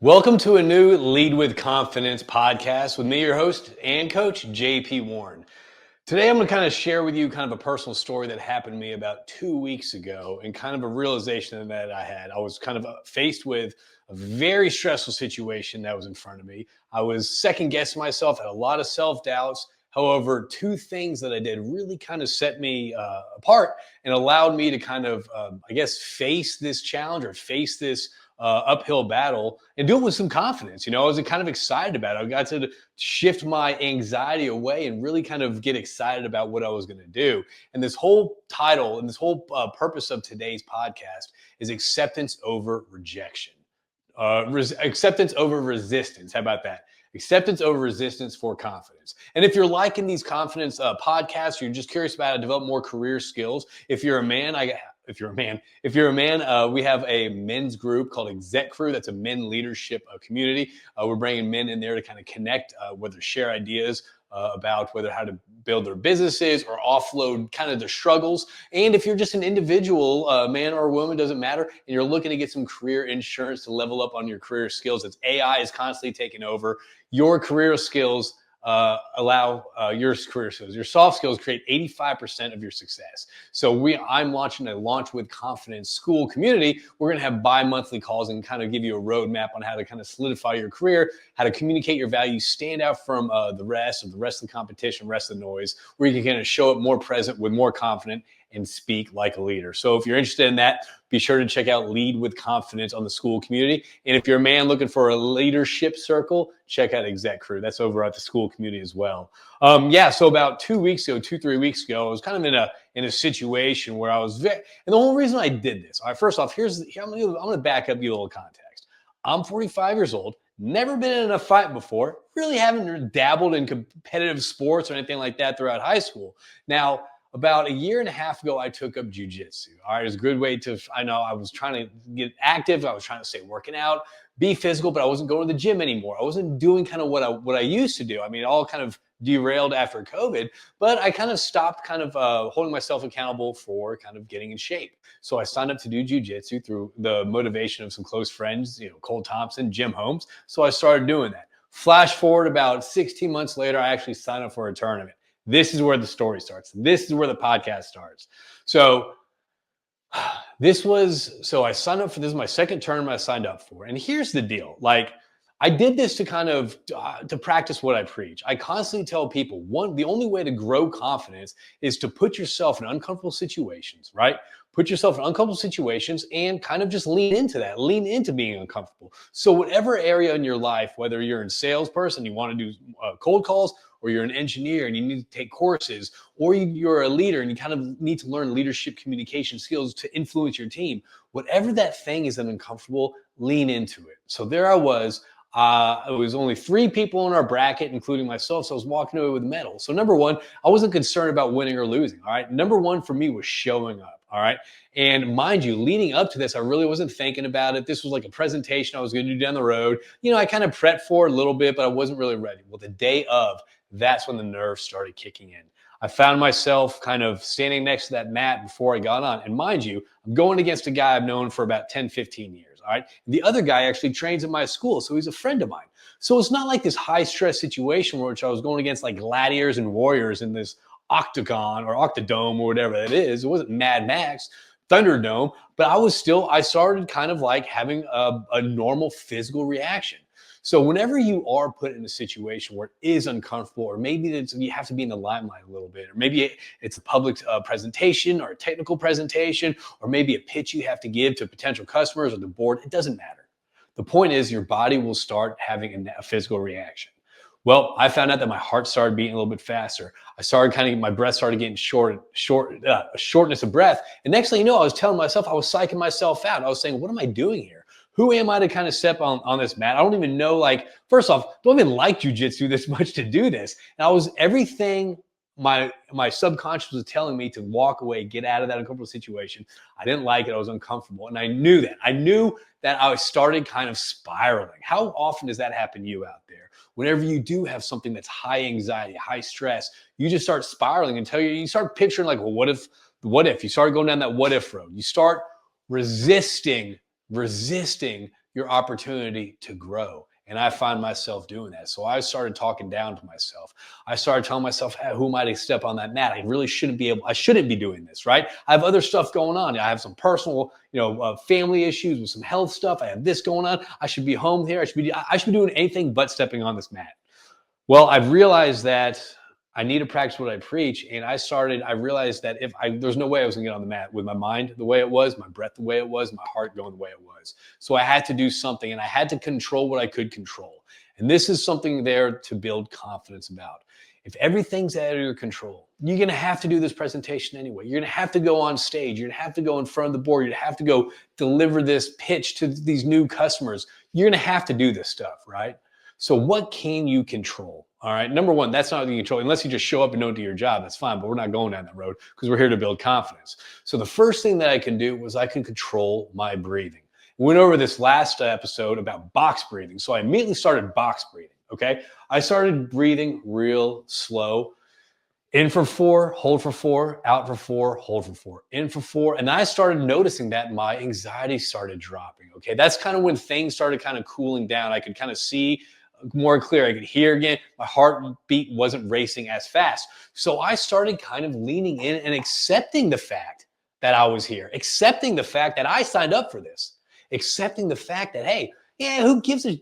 Welcome to a new Lead with Confidence podcast with me, your host and coach, JP Warren. Today, I'm going to kind of share with you kind of a personal story that happened to me about 2 weeks ago and kind of a realization that I had. I was kind of faced with a very stressful situation that was in front of me. I was second guessing myself, had a lot of self-doubts. However, two things that I did really kind of set me apart and allowed me to kind of, face this challenge or face this uphill battle and do it with some confidence. I was kind of excited about it. I got to shift my anxiety away and really kind of get excited about what I was going to do. And this whole title and this whole purpose of today's podcast is acceptance over rejection. Acceptance over resistance. How about that? Acceptance over resistance for confidence. And if you're liking these confidence podcasts, you're just curious about how to develop more career skills. If you're a man, we have a men's group called Exec Crew. That's a men leadership community. We're bringing men in there to kind of connect, whether share ideas about whether how to build their businesses or offload kind of their struggles. And if you're just an individual, man or woman, doesn't matter, and you're looking to get some career insurance to level up on your career skills, as AI is constantly taking over, your career skills allow your career skills, your soft skills create 85% of your success. So I'm launching a Launch with Confidence school community. We're going to have bi-monthly calls and kind of give you a roadmap on how to kind of solidify your career, how to communicate your values, stand out from the rest of the competition, rest of the noise, where you can kind of show up more present with more confidence and speak like a leader. So if you're interested in that, be sure to check out Lead with Confidence on the school community. And if you're a man looking for a leadership circle, check out Exec Crew. That's over at the school community as well. So about 3 weeks ago, I was kind of in a situation where I was and the whole reason I did this. All right, first off, I'm going to back up you a little context. I'm 45 years old, never been in a fight before, really haven't dabbled in competitive sports or anything like that throughout high school. Now, about a year and a half ago, I took up jiu-jitsu. All right, it was a good way I was trying to get active. I was trying to stay working out, be physical, but I wasn't going to the gym anymore. I wasn't doing kind of what I used to do. I mean, it all kind of derailed after COVID, but I kind of stopped kind of holding myself accountable for kind of getting in shape. So I signed up to do jiu-jitsu through the motivation of some close friends, Cole Thompson, Jim Holmes. So I started doing that. Flash forward about 16 months later, I actually signed up for a tournament. This is where the story starts. This is where the podcast starts. So I signed up for this. Is my second tournament I signed up for. And here's the deal. Like, I did this to kind of to practice what I preach. I constantly tell people the only way to grow confidence is to put yourself in uncomfortable situations, right? Put yourself in uncomfortable situations and kind of just lean into that, lean into being uncomfortable. So whatever area in your life, whether you're a salesperson, you want to do cold calls, or you're an engineer and you need to take courses, or you're a leader and you kind of need to learn leadership communication skills to influence your team, whatever that thing is that uncomfortable, lean into it. So there I was. It was only 3 people in our bracket, including myself. So I was walking away with medals. So number one, I wasn't concerned about winning or losing. All right. Number one for me was showing up. All right. And mind you, leading up to this, I really wasn't thinking about it. This was like a presentation I was going to do down the road. I kind of prepped for it a little bit, but I wasn't really ready. Well, the day of, that's when the nerves started kicking in. I found myself kind of standing next to that mat before I got on. And mind you, I'm going against a guy I've known for about 10, 15 years. All right. The other guy actually trains at my school. So he's a friend of mine. So it's not like this high stress situation which I was going against like gladiators and warriors in this octagon or octodome or whatever that is. It wasn't Mad Max, Thunderdome, but I started kind of like having a normal physical reaction. So whenever you are put in a situation where it is uncomfortable, or maybe you have to be in the limelight a little bit, or maybe it's a public presentation or a technical presentation, or maybe a pitch you have to give to potential customers or the board, it doesn't matter. The point is your body will start having a physical reaction. Well, I found out that my heart started beating a little bit faster. My breath started getting shortness of breath. And next thing you know, I was telling myself, I was psyching myself out. I was saying, what am I doing here? Who am I to kind of step on this mat? I don't even know, first off, don't even like jiu-jitsu this much to do this. And everything my subconscious was telling me to walk away, get out of that uncomfortable situation. I didn't like it. I was uncomfortable. And I knew that. I knew that I started kind of spiraling. How often does that happen to you out there? Whenever you do have something that's high anxiety, high stress, you just start spiraling until you start picturing like, well, what if you start going down that what if road? You start resisting your opportunity to grow. And I find myself doing that. So I started talking down to myself. I started telling myself, hey, who am I to step on that mat? I shouldn't be doing this, right? I have other stuff going on. I have some personal, family issues with some health stuff. I have this going on. I should be home here. I should be doing anything but stepping on this mat. Well, I've realized that I need to practice what I preach. And I realized that there's no way I was gonna get on the mat with my mind the way it was, my breath the way it was, my heart going the way it was. So I had to do something, and I had to control what I could control. And this is something there to build confidence about. If everything's out of your control, you're gonna have to do this presentation anyway. You're gonna have to go on stage. You're gonna have to go in front of the board. You're gonna have to go deliver this pitch to these new customers. You're gonna have to do this stuff, right? So what can you control? All right. Number one, that's not what you control. Unless you just show up and don't do your job, that's fine. But we're not going down that road because we're here to build confidence. So the first thing that I can do was I can control my breathing. We went over this last episode about box breathing. So I immediately started box breathing. Okay. I started breathing real slow. In for 4, hold for 4, out for 4, hold for 4, in for 4. And I started noticing that my anxiety started dropping. Okay. That's kind of when things started kind of cooling down. I could kind of see more clear. I could hear again. My heartbeat wasn't racing as fast. So I started kind of leaning in and accepting the fact that I was here, accepting the fact that I signed up for this, accepting the fact that, hey, yeah, who gives a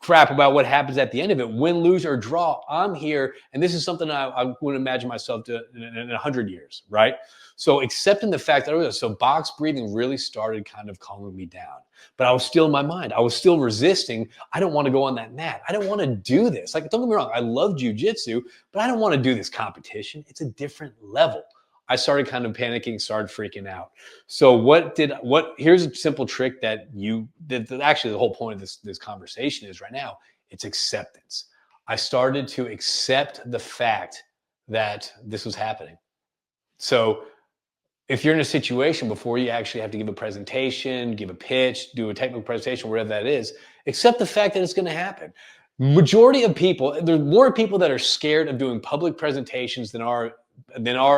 crap about what happens at the end of it, win, lose, or draw. I'm here, and this is something I wouldn't imagine myself to in 100 years, right? So accepting the fact that so box breathing really started kind of calming me down. But I was still in my mind. I was still resisting. I don't want to go on that mat. I don't want to do this. Like, don't get me wrong, I love jiu-jitsu, but I don't want to do this competition. It's a different level. I started kind of panicking, started freaking out. So here's a simple trick that actually the whole point of this conversation is right now, it's acceptance. I started to accept the fact that this was happening. So if you're in a situation before you actually have to give a presentation, give a pitch, do a technical presentation, whatever that is, accept the fact that it's going to happen. Majority of people, there's more people that are scared of doing public presentations than are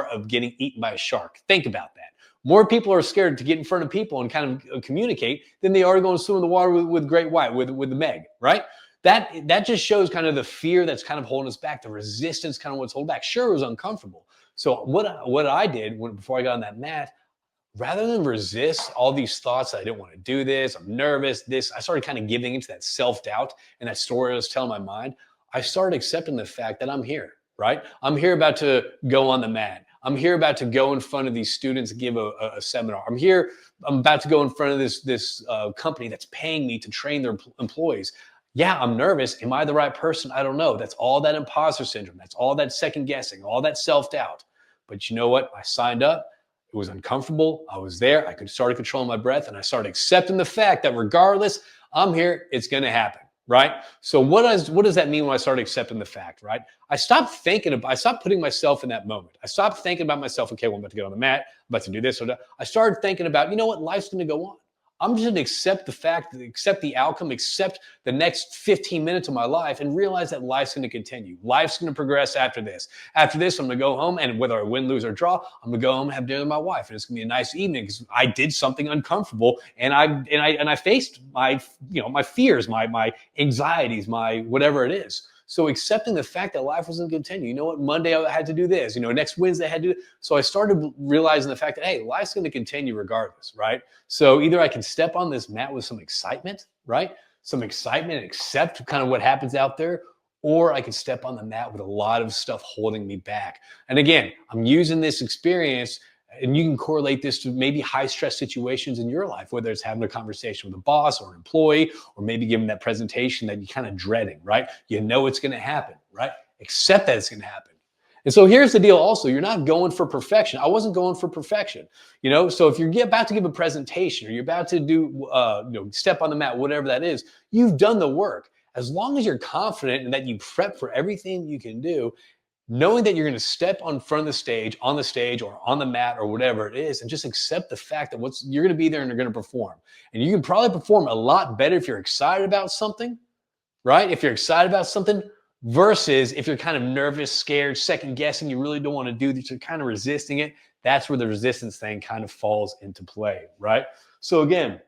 of getting eaten by a shark. Think about that. More people are scared to get in front of people and kind of communicate than they are going to swim in the water with great white, with the Meg, right? That just shows kind of the fear that's kind of holding us back, the resistance kind of what's holding back. Sure, it was uncomfortable. So what I did before I got on that mat, rather than resist all these thoughts that I didn't want to do this, I'm nervous, I started kind of giving into that self-doubt and that story I was telling my mind. I started accepting the fact that I'm here, right? I'm here about to go on the mat. I'm here about to go in front of these students and give a seminar. I'm about to go in front of this company that's paying me to train their employees. Yeah, I'm nervous. Am I the right person? I don't know. That's all that imposter syndrome. That's all that second guessing, all that self-doubt. But you know what? I signed up. It was uncomfortable. I was there. I could start controlling my breath, and I started accepting the fact that regardless, I'm here. It's going to happen, right? So what does that mean when I started accepting the fact, right? I stopped putting myself in that moment. I stopped thinking about myself. Okay, well, I'm about to get on the mat. I'm about to do this or that. I started thinking about, you know what? Life's going to go on. I'm just going to accept the fact, accept the outcome, accept the next 15 minutes of my life and realize that life's going to continue. Life's going to progress after this. After this, I'm going to go home, and whether I win, lose, or draw, I'm going to go home and have dinner with my wife. And it's going to be a nice evening because I did something uncomfortable, and I faced my fears, my anxieties, my whatever it is. So accepting the fact that life wasn't going to continue. You know what? Monday I had to do this. Next Wednesday I had to do this. So I started realizing the fact that, hey, life's going to continue regardless, right? So either I can step on this mat with some excitement, right? Some excitement and accept kind of what happens out there, or I can step on the mat with a lot of stuff holding me back. And again, I'm using this experience, and you can correlate this to maybe high stress situations in your life, whether it's having a conversation with a boss or an employee, or maybe giving that presentation that you're kind of dreading, right? You know it's going to happen, right? Accept that it's going to happen. And so here's the deal also, you're not going for perfection. I wasn't going for perfection, so if you're about to give a presentation or you're about to do, step on the mat, whatever that is, you've done the work. As long as you're confident and that you prep for everything you can do, knowing that you're going to step on front of the stage, on the stage or on the mat or whatever it is, and just accept the fact that you're going to be there and you're going to perform. And you can probably perform a lot better if you're excited about something, right? If you're excited about something versus if you're kind of nervous, scared, second guessing, you really don't want to do this, you're kind of resisting it. That's where the resistance thing kind of falls into play, right? So again,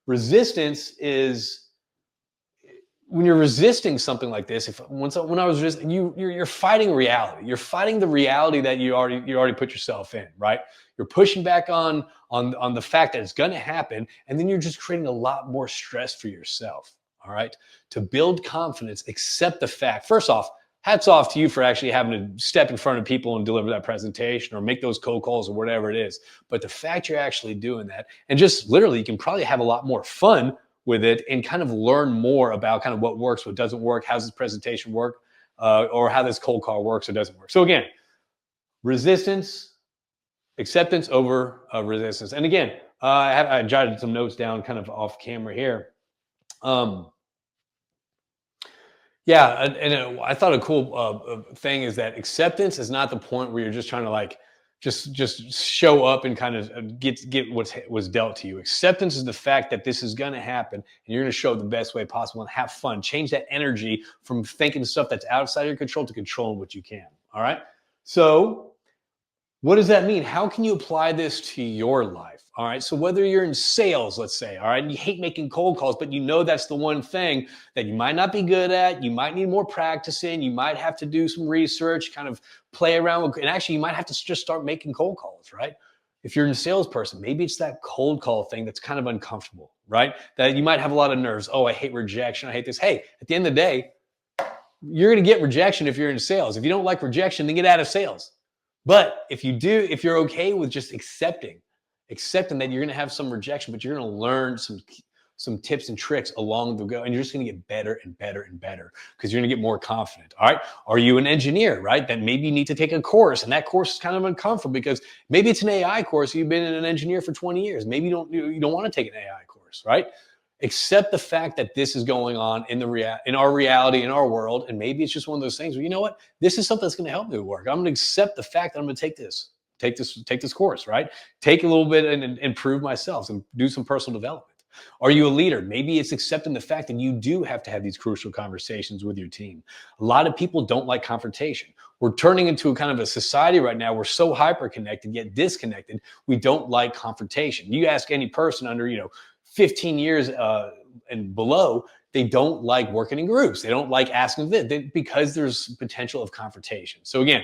Resistance is when you're resisting something like this. When I was resisting, you're fighting reality. You're fighting the reality that you already put yourself in, right? You're pushing back on the fact that it's going to happen, and then you're just creating a lot more stress for yourself. All right. To build confidence, accept the fact. First off, hats off to you for actually having to step in front of people and deliver that presentation or make those cold calls or whatever it is. But the fact you're actually doing that, and just literally, you can probably have a lot more fun with it and kind of learn more about kind of what works, what doesn't work, how's this presentation work, or how this cold call works or doesn't work. So again, resistance, acceptance over resistance. And again, I jotted some notes down kind of off camera here. Yeah, and I thought a cool thing is that acceptance is not the point where you're just trying to like just show up and kind of get what's dealt to you. Acceptance is the fact that this is going to happen, and you're going to show up the best way possible and have fun. Change that energy from thinking stuff that's outside your control to controlling what you can. All right. So what does that mean? How can you apply this to your life? All right. So whether you're in sales, let's say, all right, and you hate making cold calls, but you know that's the one thing that you might not be good at. You might need more practice in. You might have to do some research, kind of play around with, and actually you might have to just start making cold calls, right? If you're a salesperson, maybe it's that cold call thing that's kind of uncomfortable, right? That you might have a lot of nerves. Oh, I hate rejection. I hate this. Hey, at the end of the day, you're going to get rejection if you're in sales. If you don't like rejection, then get out of sales. But if you do, if you're okay with just accepting that you're going to have some rejection, but you're going to learn some tips and tricks along the go, and you're just going to get better and better and better because you're going to get more confident. All right. Are you an engineer, right? Then maybe you need to take a course, and that course is kind of uncomfortable because maybe it's an AI course. You've been an engineer for 20 years. Maybe you don't want to take an AI course, right? Accept the fact that this is going on in our reality, in our world. And maybe it's just one of those things where, you know what, this is something that's going to help me work. I'm going to accept the fact that I'm going to take this course, right? Take a little bit and improve myself and do some personal development. Are you a leader? Maybe it's accepting the fact that you do have to have these crucial conversations with your team. A lot of people don't like confrontation. We're turning into a kind of a society right now. We're so hyper connected yet disconnected. We don't like confrontation. You ask any person under, 15 years and below, they don't like working in groups. They don't like asking because there's potential of confrontation. So again,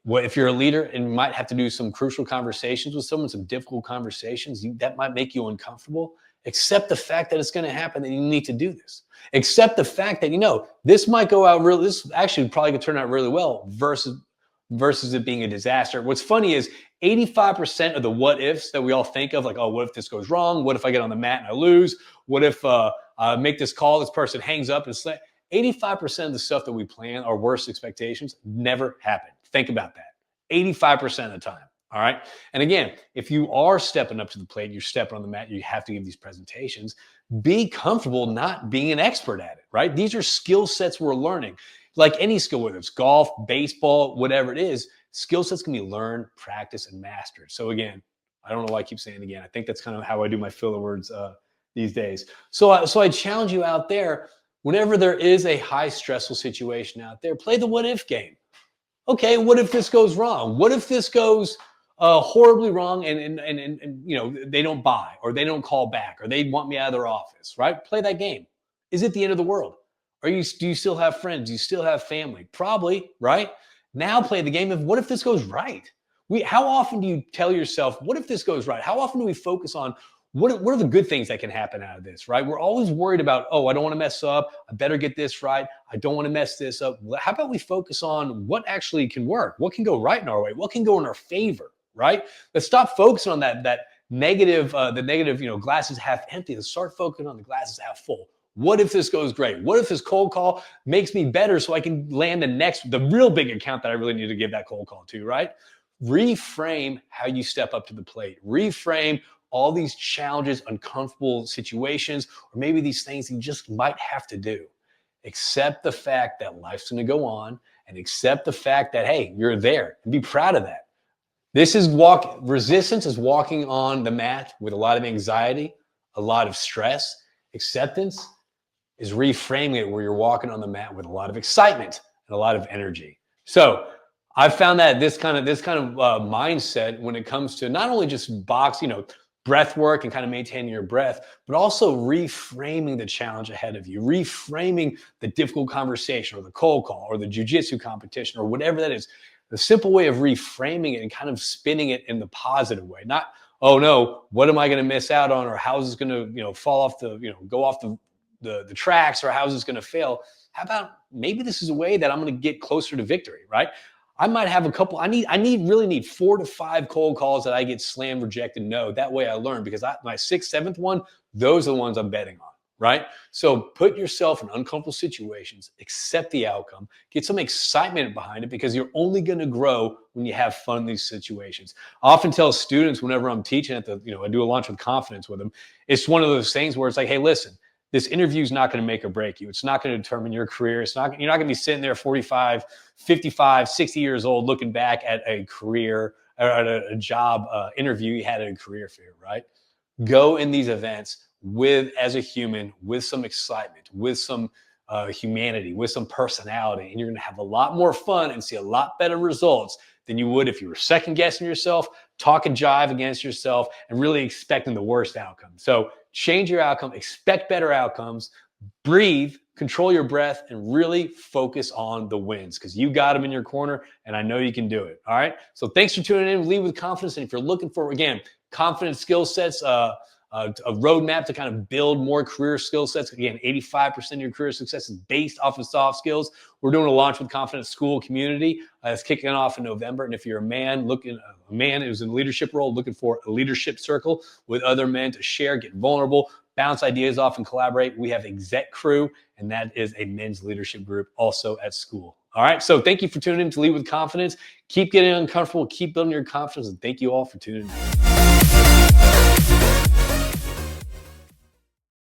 if you're a leader and you might have to do some crucial conversations with someone, some difficult conversations, that might make you uncomfortable. Accept the fact that it's going to happen and you need to do this. Accept the fact that, this might go out this actually probably could turn out really well versus it being a disaster. What's funny is 85% of the what ifs that we all think of, like, oh, what if this goes wrong? What if I get on the mat and I lose? What if I make this call, this person hangs up and 85% of the stuff that we plan, our worst expectations, never happen. Think about that. 85% of the time. All right. And again, if you are stepping up to the plate, you're stepping on the mat, you have to give these presentations, be comfortable not being an expert at it, right? These are skill sets we're learning. Like any skill, whether it's golf, baseball, whatever it is, skill sets can be learned, practiced, and mastered. So again, I don't know why I keep saying again. I think that's kind of how I do my filler words these days. So I challenge you out there, whenever there is a high stressful situation out there, play the what if game. Okay, what if this goes wrong? What if this goes horribly wrong and they don't buy or they don't call back or they want me out of their office, right? Play that game. Is it the end of the world? Do you still have friends? Do you still have family? Probably, right? Now play the game of what if this goes right? How often do you tell yourself, what if this goes right? How often do we focus on what are the good things that can happen out of this, right? We're always worried about, oh, I don't want to mess up. I better get this right. I don't want to mess this up. How about we focus on what actually can work? What can go right in our way? What can go in our favor, right? Let's stop focusing on that negative, glass is half empty. Let's start focusing on the glass is half full. What if this goes great? What if this cold call makes me better so I can land the real big account that I really need to give that cold call to, right? Reframe how you step up to the plate. Reframe all these challenges, uncomfortable situations, or maybe these things you just might have to do. Accept the fact that life's going to go on and accept the fact that, hey, you're there and be proud of that. Resistance is walking on the mat with a lot of anxiety, a lot of stress. Acceptance is reframing it where you're walking on the mat with a lot of excitement and a lot of energy. So I've found that this kind of mindset when it comes to not only just breath work and kind of maintaining your breath, but also reframing the challenge ahead of you, reframing the difficult conversation or the cold call or the jiu-jitsu competition or whatever that is. The simple way of reframing it and kind of spinning it in the positive way, not, oh no, what am I going to miss out on, or how is this going to, fall off go off the tracks, or how is this going to fail? How about maybe this is a way that I'm going to get closer to victory, right? I might have a couple. Really need 4 to 5 cold calls that I get slammed, rejected, no. That way I learn, because my 6th, 7th one, those are the ones I'm betting on, right? So put yourself in uncomfortable situations, accept the outcome, get some excitement behind it, because you're only going to grow when you have fun in these situations. I often tell students whenever I'm teaching I do a launch with confidence with them. It's one of those things where it's like, hey, listen, this interview is not going to make or break you. It's not going to determine your career. You're not going to be sitting there 45, 55, 60 years old looking back at a career or at a job interview you had at a career fair, right? Go in these events as a human, with some excitement, with some humanity, with some personality, and you're going to have a lot more fun and see a lot better results than you would if you were second guessing yourself, talking jive against yourself, and really expecting the worst outcome. So change your outcome, expect better outcomes, breathe, control your breath, and really focus on the wins, because you got them in your corner, and I know you can do it. All right. So thanks for tuning in. Lead with confidence. And if you're looking for, again, confidence skill sets, a roadmap to kind of build more career skill sets. Again, 85% of your career success is based off of soft skills. We're doing a Launch with Confidence school community. It's kicking off in November. And if you're a man who's in a leadership role, looking for a leadership circle with other men to share, get vulnerable, bounce ideas off, and collaborate, we have Exec Crew, and that is a men's leadership group also at school. All right. So thank you for tuning in to Lead with Confidence. Keep getting uncomfortable, keep building your confidence, and thank you all for tuning in.